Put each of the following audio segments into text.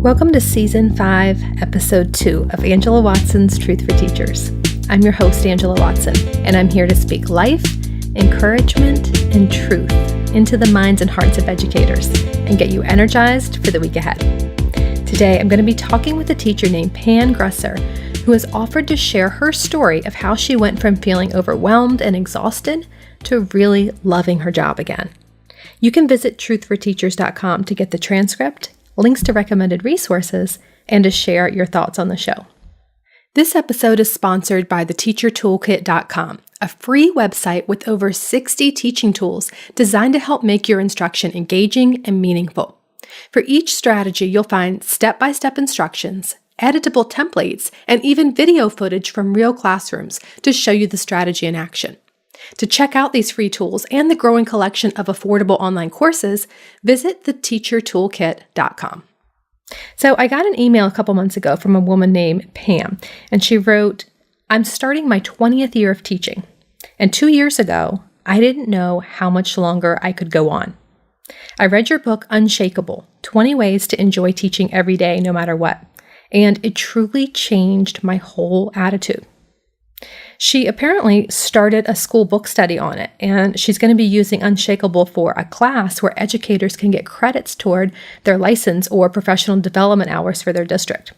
Welcome to Season 5, Episode 2 of Angela Watson's Truth for Teachers. I'm your host, Angela Watson, and I'm here to speak life, encouragement, and truth into the minds and hearts of educators and get you energized for the week ahead. Today, I'm going to be talking with a teacher named Pam Gresser, who has offered to share her story of how she went from feeling overwhelmed and exhausted to really loving her job again. You can visit truthforteachers.com to get the transcript, links to recommended resources, and to share your thoughts on the show. This episode is sponsored by theteachertoolkit.com, a free website with over 60 teaching tools designed to help make your instruction engaging and meaningful. For each strategy, you'll find step-by-step instructions, editable templates, and even video footage from real classrooms to show you the strategy in action. To check out these free tools and the growing collection of affordable online courses, visit theteachertoolkit.com. So I got an email a couple months ago from a woman named Pam, and she wrote, "I'm starting my 20th year of teaching, and 2 years ago, I didn't know how much longer I could go on. I read your book, Unshakeable, 20 Ways to Enjoy Teaching Every Day, No Matter What, and it truly changed my whole attitude." She apparently started a school book study on it, and she's going to be using Unshakeable for a class where educators can get credits toward their license or professional development hours for their district.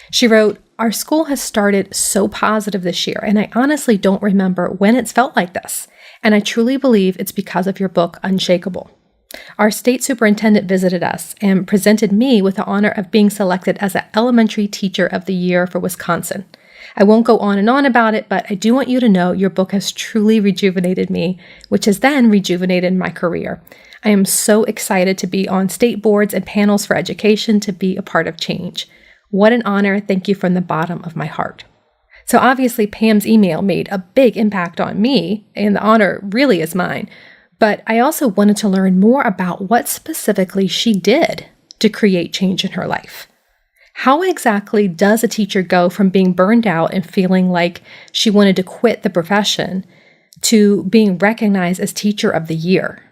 She wrote, "Our school has started so positive this year, and I honestly don't remember when it's felt like this, and I truly believe it's because of your book, Unshakable. Our state superintendent visited us and presented me with the honor of being selected as an elementary teacher of the year for Wisconsin. I won't go on and on about it, but I do want you to know your book has truly rejuvenated me, which has then rejuvenated my career. I am so excited to be on state boards and panels for education to be a part of change. What an honor. Thank you from the bottom of my heart." So obviously Pam's email made a big impact on me, and the honor really is mine. But I also wanted to learn more about what specifically she did to create change in her life. How exactly does a teacher go from being burned out and feeling like she wanted to quit the profession to being recognized as Teacher of the Year?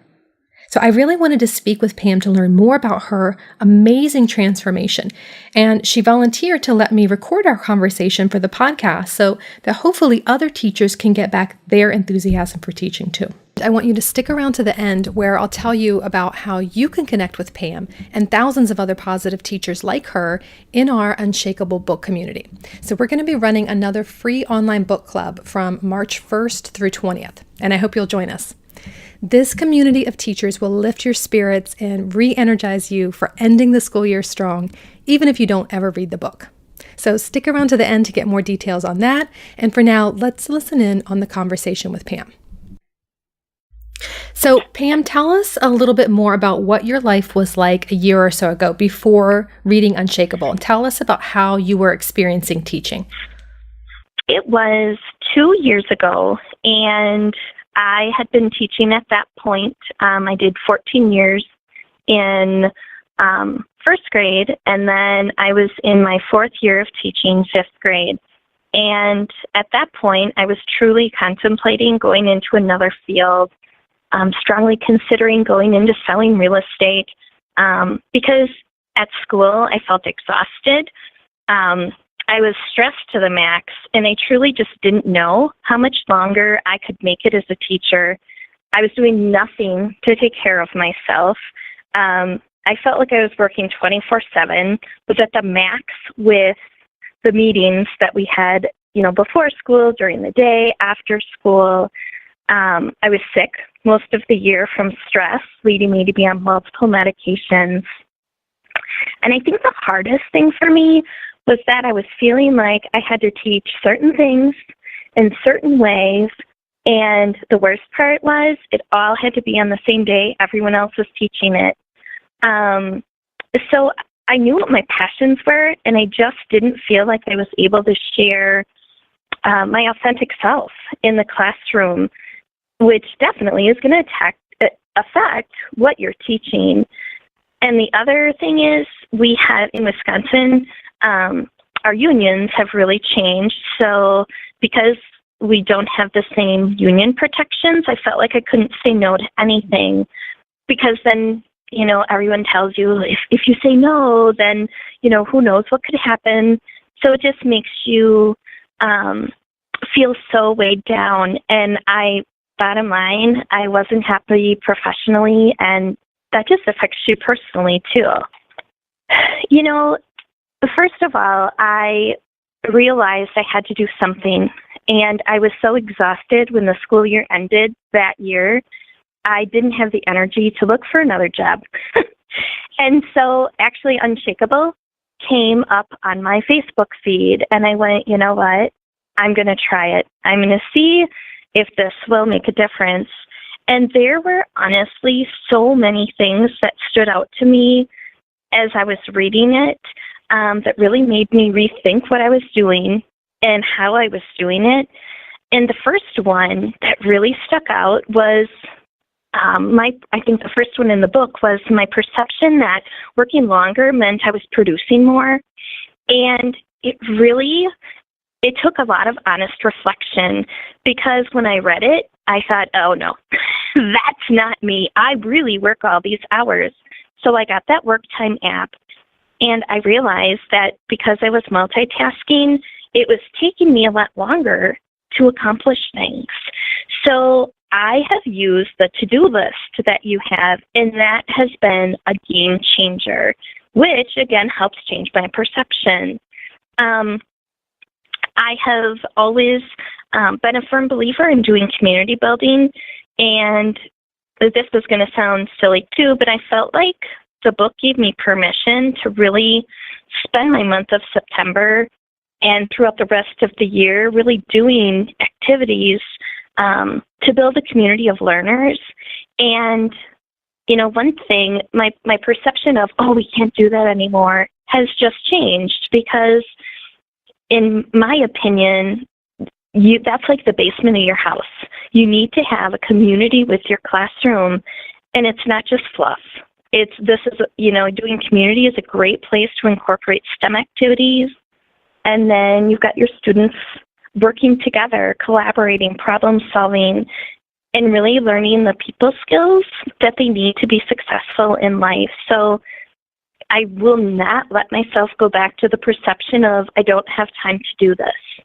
So I really wanted to speak with Pam to learn more about her amazing transformation, and she volunteered to let me record our conversation for the podcast so that hopefully other teachers can get back their enthusiasm for teaching too. I want you to stick around to the end where I'll tell you about how you can connect with Pam and thousands of other positive teachers like her in our Unshakable book community. So we're going to be running another free online book club from March 1st through 20th, and I hope you'll join us. This community of teachers will lift your spirits and re-energize you for ending the school year strong, even if you don't ever read the book. So stick around to the end to get more details on that. And for now, let's listen in on the conversation with Pam. So Pam, tell us a little bit more about what your life was like a year or so ago before reading Unshakable, and tell us about how you were experiencing teaching. It was 2 years ago, and I had been teaching at that point. I did 14 years in first grade, and then I was in my 4th year of teaching 5th grade. And at that point, I was truly contemplating going into another field, strongly considering going into selling real estate, because at school I felt exhausted. I was stressed to the max, and I truly just didn't know how much longer I could make it as a teacher. I was doing nothing to take care of myself. I felt like I was working 24/7, was at the max with the meetings that we had, before school, during the day, after school. I was sick most of the year from stress, leading me to be on multiple medications. And I think the hardest thing for me was that I was feeling like I had to teach certain things in certain ways, and the worst part was it all had to be on the same day everyone else was teaching it. So I knew what my passions were, and I just didn't feel like I was able to share my authentic self in the classroom, which definitely is going to affect what you're teaching. And the other thing is, we had in Wisconsin, our unions have really changed. So because we don't have the same union protections, I felt like I couldn't say no to anything, because then everyone tells you if you say no, then, who knows what could happen. So it just makes you feel so weighed down. And bottom line, I wasn't happy professionally, and that just affects you personally too. First of all, I realized I had to do something, and I was so exhausted when the school year ended that year. I didn't have the energy to look for another job. And so actually Unshakable came up on my Facebook feed, and I went, you know what? I'm going to try it. I'm going to see if this will make a difference. And there were honestly so many things that stood out to me as I was reading it that really made me rethink what I was doing and how I was doing it. And the first one that really stuck out was I think the first one in the book was my perception that working longer meant I was producing more. And it took a lot of honest reflection, because when I read it, I thought, oh no, that's not me. I really work all these hours. So I got that work time app, and I realized that because I was multitasking, it was taking me a lot longer to accomplish things. So I have used the to-do list that you have, and that has been a game changer, which again helps change my perception. I have always been a firm believer in doing community building, and this is going to sound silly too, but I felt like the book gave me permission to really spend my month of September and throughout the rest of the year really doing activities to build a community of learners. And, one thing, my perception of, we can't do that anymore has just changed, because in my opinion, that's like the basement of your house. You need to have a community with your classroom, and it's not just fluff. Doing community is a great place to incorporate STEM activities, and then you've got your students working together, collaborating, problem solving, and really learning the people skills that they need to be successful in life. So I will not let myself go back to the perception of I don't have time to do this.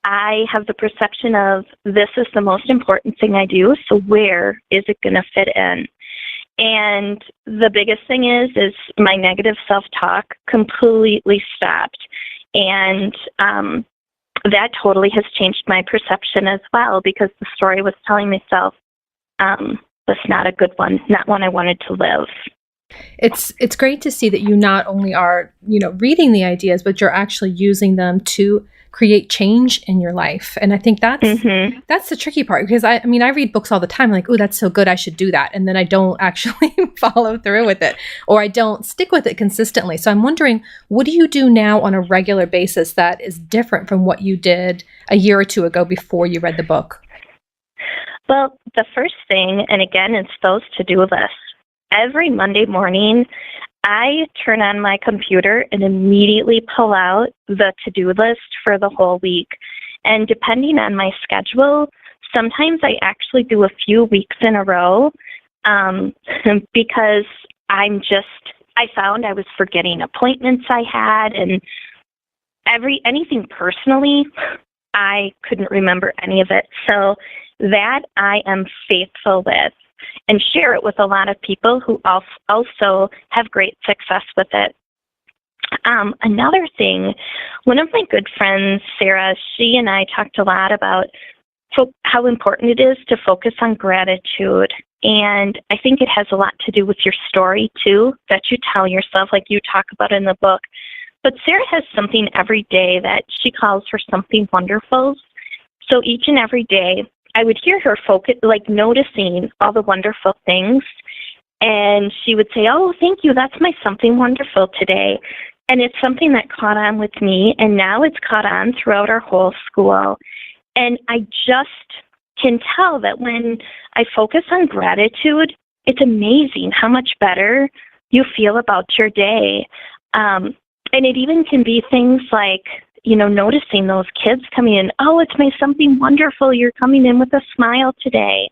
I have the perception of this is the most important thing I do, so where is it going to fit in? And the biggest thing is my negative self-talk completely stopped. And that totally has changed my perception as well, because the story was telling myself was not a good one, not one I wanted to live. It's great to see that you not only are, reading the ideas, but you're actually using them to create change in your life. And I think that's the tricky part, because I read books all the time, like, oh, that's so good, I should do that. And then I don't actually follow through with it, or I don't stick with it consistently. So I'm wondering, what do you do now on a regular basis that is different from what you did a year or two ago before you read the book? Well, the first thing, and again, it's those to-do lists. Every Monday morning, I turn on my computer and immediately pull out the to-do list for the whole week. And depending on my schedule, sometimes I actually do a few weeks in a row because I found I was forgetting appointments I had, and anything personally, I couldn't remember any of it. So that I am faithful with, and share it with a lot of people who also have great success with it. Another thing, one of my good friends, Sarah, she and I talked a lot about how important it is to focus on gratitude. And I think it has a lot to do with your story, too, that you tell yourself, like you talk about in the book. But Sarah has something every day that she calls her something wonderful. So each and every day, I would hear her focus, like noticing all the wonderful things. And she would say, oh, thank you, that's my something wonderful today. And it's something that caught on with me, and now it's caught on throughout our whole school. And I just can tell that when I focus on gratitude, it's amazing how much better you feel about your day. And it even can be things like, noticing those kids coming in. Oh, it's my something wonderful. You're coming in with a smile today.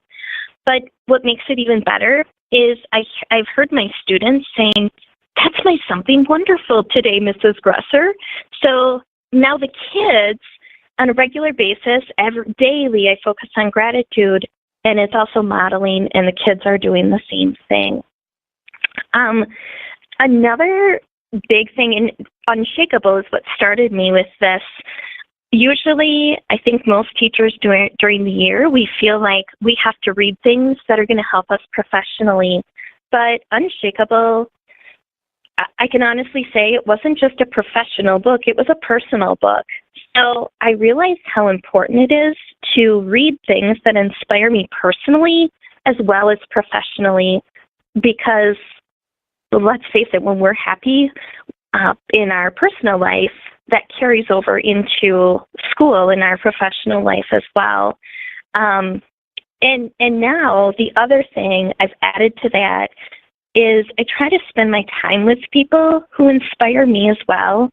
But what makes it even better is I've heard my students saying, "That's my something wonderful today, Mrs. Gresser." So now the kids, on a regular basis, daily, I focus on gratitude, and it's also modeling, and the kids are doing the same thing. Another big thing, and Unshakable is what started me with this. Usually, I think most teachers during the year, we feel like we have to read things that are going to help us professionally. But Unshakable, I can honestly say it wasn't just a professional book, it was a personal book. So I realized how important it is to read things that inspire me personally as well as professionally, because let's face it, when we're happy in our personal life, that carries over into school and our professional life as well. And now the other thing I've added to that is I try to spend my time with people who inspire me as well,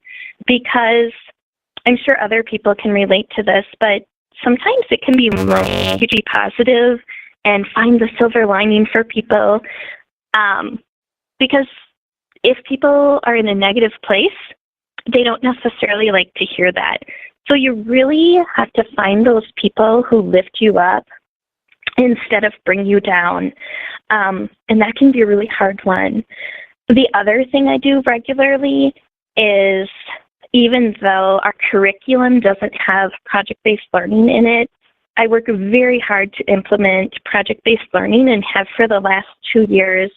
because I'm sure other people can relate to this, but sometimes it can be really hugely positive and find the silver lining for people. Because if people are in a negative place, they don't necessarily like to hear that. So you really have to find those people who lift you up instead of bring you down. And that can be a really hard one. The other thing I do regularly is, even though our curriculum doesn't have project-based learning in it, I work very hard to implement project-based learning and have for the last 2 years,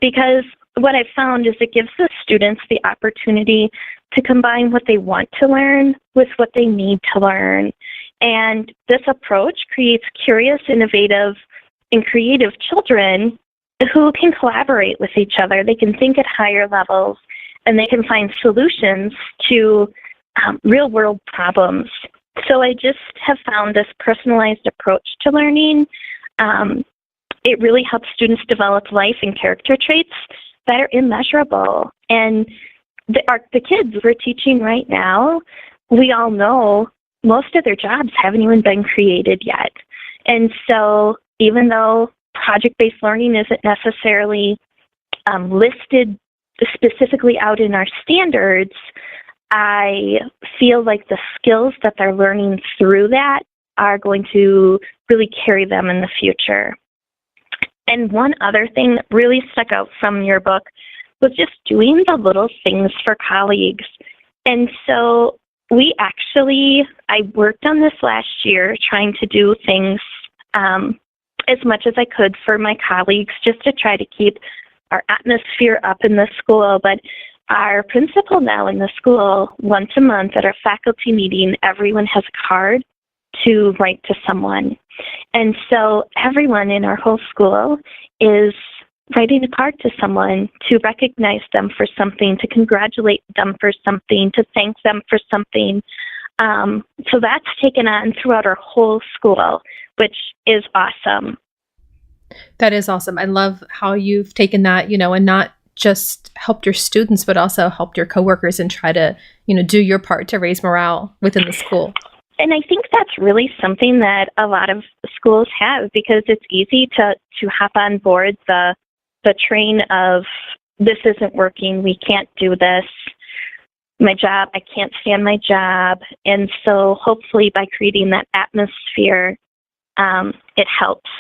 because what I've found is it gives the students the opportunity to combine what they want to learn with what they need to learn. And this approach creates curious, innovative, and creative children who can collaborate with each other. They can think at higher levels, and they can find solutions to real-world problems. So I just have found this personalized approach to learning. It really helps students develop life and character traits that are immeasurable. And the kids we're teaching right now, we all know most of their jobs haven't even been created yet. And so even though project-based learning isn't necessarily listed specifically out in our standards, I feel like the skills that they're learning through that are going to really carry them in the future. And one other thing that really stuck out from your book was just doing the little things for colleagues. And so I worked on this last year trying to do things as much as I could for my colleagues, just to try to keep our atmosphere up in the school. But our principal now in the school, once a month at our faculty meeting, everyone has a card to write to someone. And so everyone in our whole school is writing a card to someone to recognize them for something, to congratulate them for something, to thank them for something. So that's taken on throughout our whole school, which is awesome. That is awesome. I love how you've taken that, and not just helped your students, but also helped your coworkers and try to, do your part to raise morale within the school. And I think that's really something that a lot of schools have, because it's easy to hop on board the train of, this isn't working, we can't do this, my job, I can't stand my job. And so hopefully by creating that atmosphere, it helps.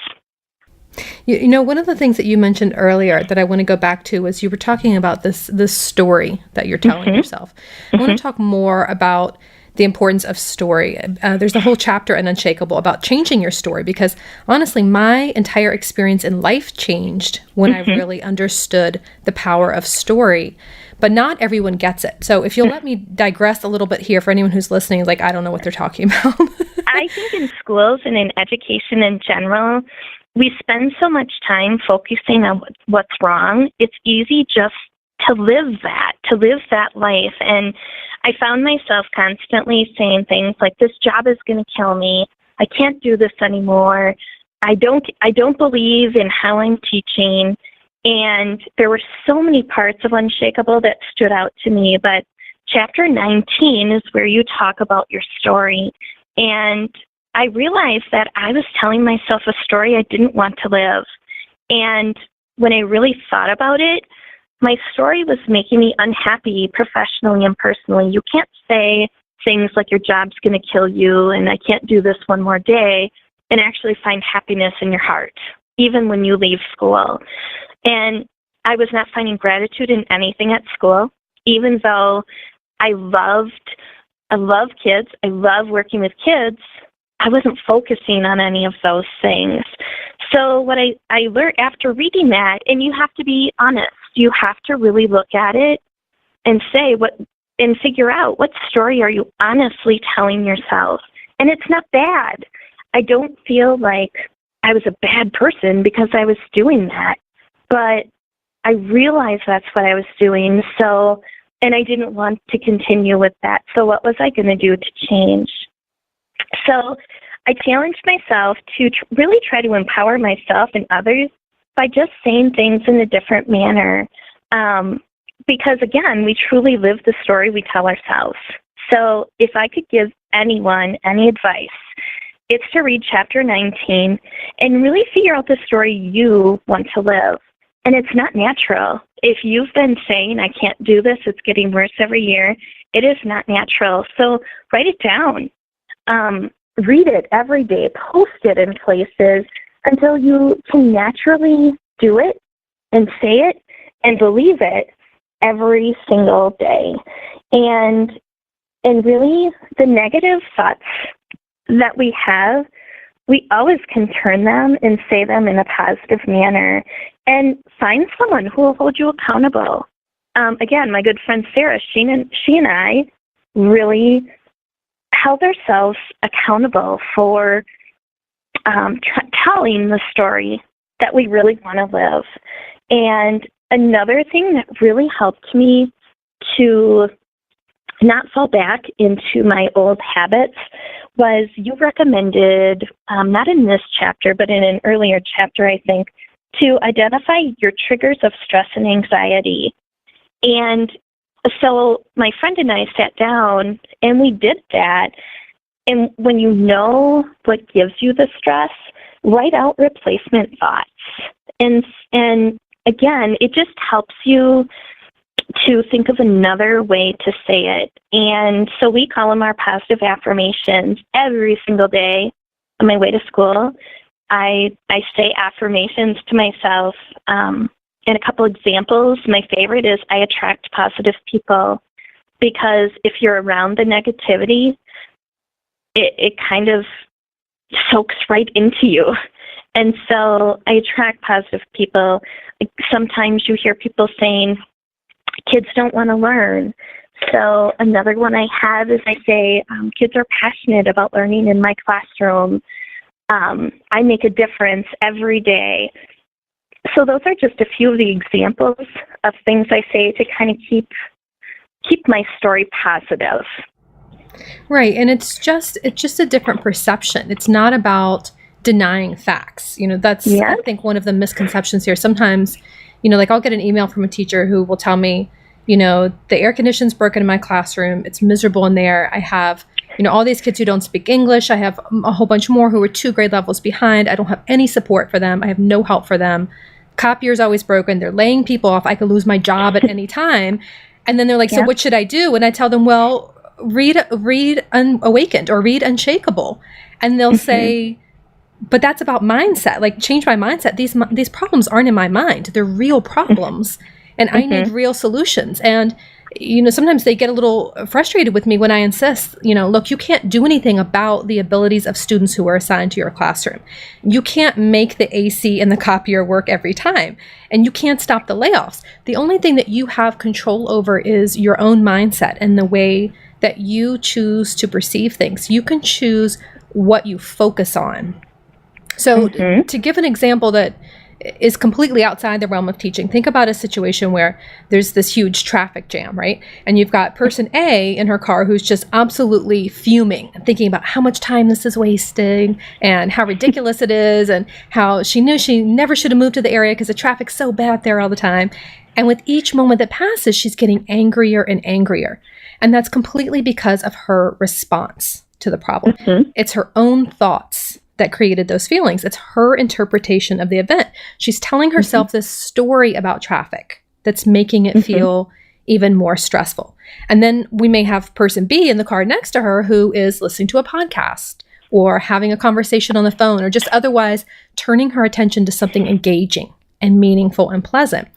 One of the things that you mentioned earlier that I want to go back to was you were talking about this story that you're telling yourself. I want to talk more about the importance of story. There's a whole chapter in Unshakable about changing your story, because honestly, my entire experience in life changed when I really understood the power of story. But not everyone gets it. So if you'll let me digress a little bit here for anyone who's listening, like, I don't know what they're talking about. I think in schools and in education in general, we spend so much time focusing on what's wrong. It's easy just to live that life. And I found myself constantly saying things like, this job is going to kill me. I can't do this anymore. I don't believe in how I'm teaching. And there were so many parts of Unshakable that stood out to me. But chapter 19 is where you talk about your story. And I realized that I was telling myself a story I didn't want to live. And when I really thought about it, my story was making me unhappy professionally and personally. You can't say things like your job's going to kill you and I can't do this one more day and actually find happiness in your heart, even when you leave school. And I was not finding gratitude in anything at school, even though I love kids. I love working with kids. I wasn't focusing on any of those things. So what I learned after reading that, and you have to be honest, you have to really look at it and say and figure out what story are you honestly telling yourself. And it's not bad. I don't feel like I was a bad person because I was doing that, but I realized that's what I was doing. So, and I didn't want to continue with that. So what was I going to do to change? So I challenged myself to really try to empower myself and others by just saying things in a different manner. Because again, we truly live the story we tell ourselves. So if I could give anyone any advice, it's to read chapter 19 and really figure out the story you want to live. And it's not natural. If you've been saying, I can't do this, it's getting worse every year, it is not natural. So write it down. Read it every day. Post it in places until you can naturally do it and say it and believe it every single day. And really, the negative thoughts that we have, we always can turn them and say them in a positive manner and find someone who will hold you accountable. Again, my good friend Sarah, she and I really held ourselves accountable for telling the story that we really want to live. And another thing that really helped me to not fall back into my old habits was you recommended, not in this chapter, but in an earlier chapter, I think, to identify your triggers of stress and anxiety. And so my friend and I sat down and we did that. And when you know what gives you the stress, write out replacement thoughts. And again, it just helps you to think of another way to say it. And so we call them our positive affirmations. Every single day on my way to school, I say affirmations to myself. And a couple examples, my favorite is I attract positive people, because if you're around the negativity, it kind of soaks right into you. And so I attract positive people. Sometimes you hear people saying, kids don't want to learn. So another one I have is I say, kids are passionate about learning in my classroom. I make a difference every day. So those are just a few of the examples of things I say to kind of keep my story positive. Right. And it's just a different perception. It's not about denying facts. That's, I think, one of the misconceptions here. Sometimes, like I'll get an email from a teacher who will tell me, the air conditioning's broken in my classroom. It's miserable in there. I have, all these kids who don't speak English. I have a whole bunch more who are 2 grade levels behind. I don't have any support for them. I have no help for them. Copier's always broken. They're laying people off. I could lose my job at any time. And then they're like, so what should I do? And I tell them, well, read Awakened or read Unshakable. And they'll say, but that's about mindset. Like, change my mindset. These problems aren't in my mind. They're real problems. And I need real solutions. And, sometimes they get a little frustrated with me when I insist, look, you can't do anything about the abilities of students who are assigned to your classroom. You can't make the AC and the copier work every time. And you can't stop the layoffs. The only thing that you have control over is your own mindset and the way that you choose to perceive things. You can choose what you focus on. So to give an example that is completely outside the realm of teaching, think about a situation where there's this huge traffic jam, right? And you've got person A in her car who's just absolutely fuming and thinking about how much time this is wasting and how ridiculous it is and how she knew she never should have moved to the area because the traffic's so bad there all the time. And with each moment that passes, she's getting angrier and angrier. And that's completely because of her response to the problem. It's her own thoughts that created those feelings. It's her interpretation of the event. She's telling herself this story about traffic that's making it feel even more stressful. And then we may have person B in the car next to her who is listening to a podcast or having a conversation on the phone or just otherwise turning her attention to something engaging and meaningful and pleasant.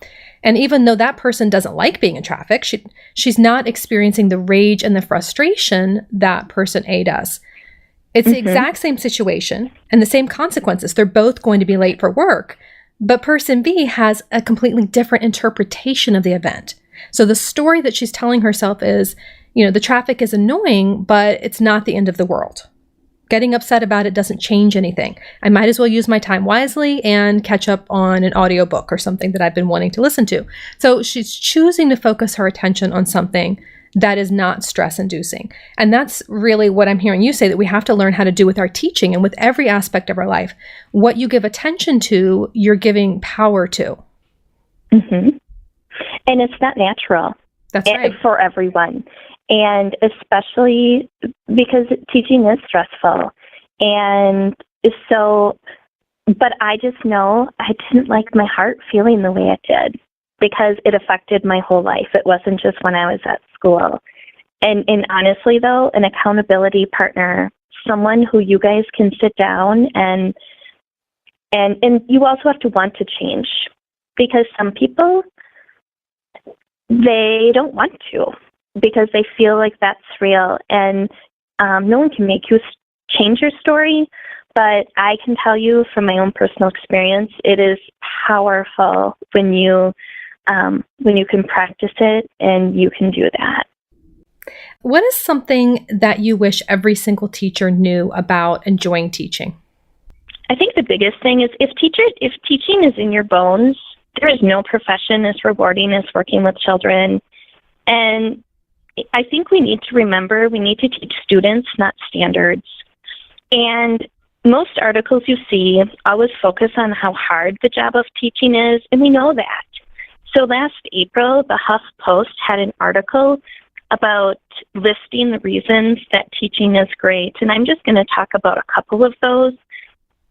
And even though that person doesn't like being in traffic, she's not experiencing the rage and the frustration that person A does. It's the exact same situation and the same consequences. They're both going to be late for work, but person B has a completely different interpretation of the event. So the story that she's telling herself is, the traffic is annoying, but it's not the end of the world. Getting upset about it doesn't change anything. I might as well use my time wisely and catch up on an audiobook or something that I've been wanting to listen to. So she's choosing to focus her attention on something that is not stress-inducing. And that's really what I'm hearing you say, that we have to learn how to do with our teaching and with every aspect of our life. What you give attention to, you're giving power to. And it's not natural. That's right. For everyone. And especially because teaching is stressful. And so, but I just know I didn't like my heart feeling the way it did because it affected my whole life. It wasn't just when I was at school. And honestly, though, an accountability partner, someone who you guys can sit down and you also have to want to change, because some people, they don't want to because they feel like that's real. And no one can make you change your story, but I can tell you from my own personal experience, it is powerful when you can practice it and you can do that. What is something that you wish every single teacher knew about enjoying teaching? I think the biggest thing is if teaching is in your bones, there is no profession as rewarding as working with children. And I think we need to remember we need to teach students, not standards. And most articles you see always focus on how hard the job of teaching is, and we know that. So last April, the HuffPost had an article about listing the reasons that teaching is great. And I'm just going to talk about a couple of those.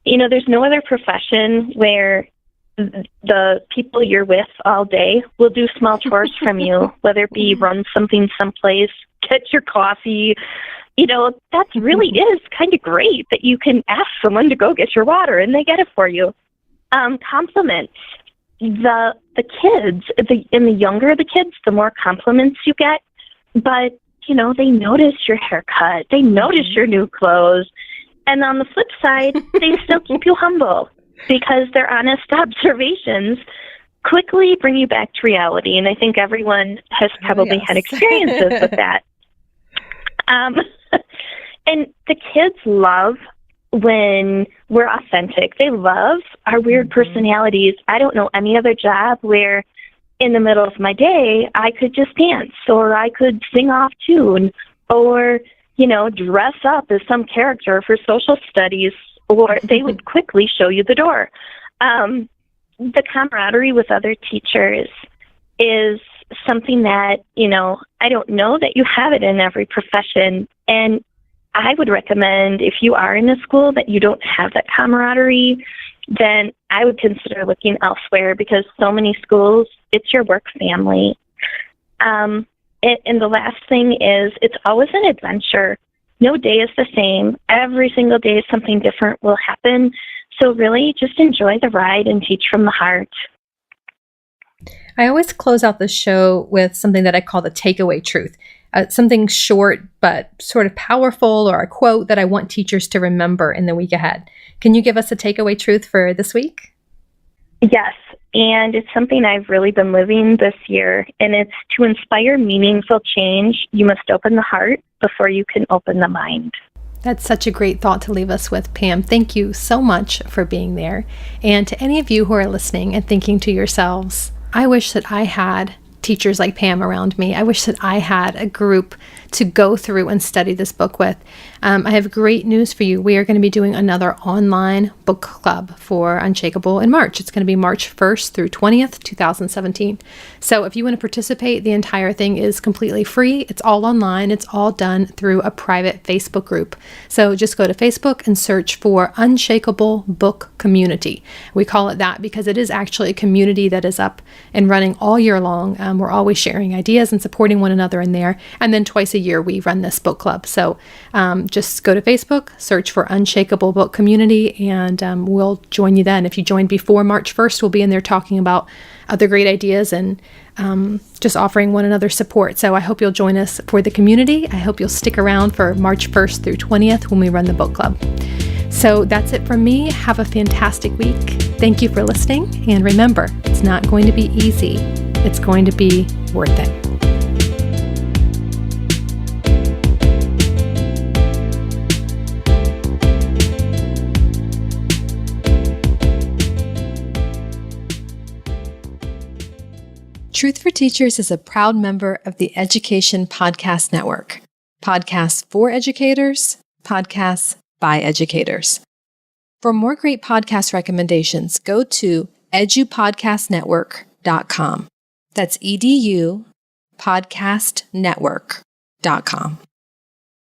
There's no other profession where the people you're with all day will do small chores from you, whether it be run something someplace, get your coffee. That really is kind of great that you can ask someone to go get your water and they get it for you. Compliments. The kids, the younger the kids, the more compliments you get. But, they notice your haircut. They notice your new clothes. And on the flip side, they still keep you humble because their honest observations quickly bring you back to reality. And I think everyone has probably had experiences with that. And the kids love when we're authentic. They love our weird personalities. I don't know any other job where in the middle of my day, I could just dance or I could sing off tune or, dress up as some character for social studies, or they would quickly show you the door. The camaraderie with other teachers is something that, I don't know that you have it in every profession. And I would recommend if you are in a school that you don't have that camaraderie, then I would consider looking elsewhere because so many schools, it's your work family. And the last thing is it's always an adventure. No day is the same. Every single day something different will happen. So really just enjoy the ride and teach from the heart. I always close out the show with something that I call the takeaway truth. Something short but sort of powerful, or a quote that I want teachers to remember in the week ahead. Can you give us a takeaway truth for this week? Yes, and it's something I've really been living this year, and it's to inspire meaningful change, you must open the heart before you can open the mind. That's such a great thought to leave us with, Pam. Thank you so much for being there. And to any of you who are listening and thinking to yourselves, I wish that I had teachers like Pam around me. I wish that I had a group to go through and study this book with. I have great news for you. We are going to be doing another online book club for Unshakable in March. It's going to be March 1st through 20th, 2017. So if you want to participate, the entire thing is completely free. It's all online. It's all done through a private Facebook group. So just go to Facebook and search for Unshakable Book Community. We call it that because it is actually a community that is up and running all year long. We're always sharing ideas and supporting one another in there. And then twice a year, we run this book club. So just go to Facebook, search for Unshakable Book Community, and we'll join you then. If you join before March 1st, we'll be in there talking about other great ideas and just offering one another support. So I hope you'll join us for the community. I hope you'll stick around for March 1st through 20th when we run the book club. So that's it from me. Have a fantastic week. Thank you for listening. And remember, it's not going to be easy. It's going to be worth it. Truth for Teachers is a proud member of the Education Podcast Network. Podcasts for educators, podcasts by educators. For more great podcast recommendations, go to edupodcastnetwork.com. That's edupodcastnetwork.com.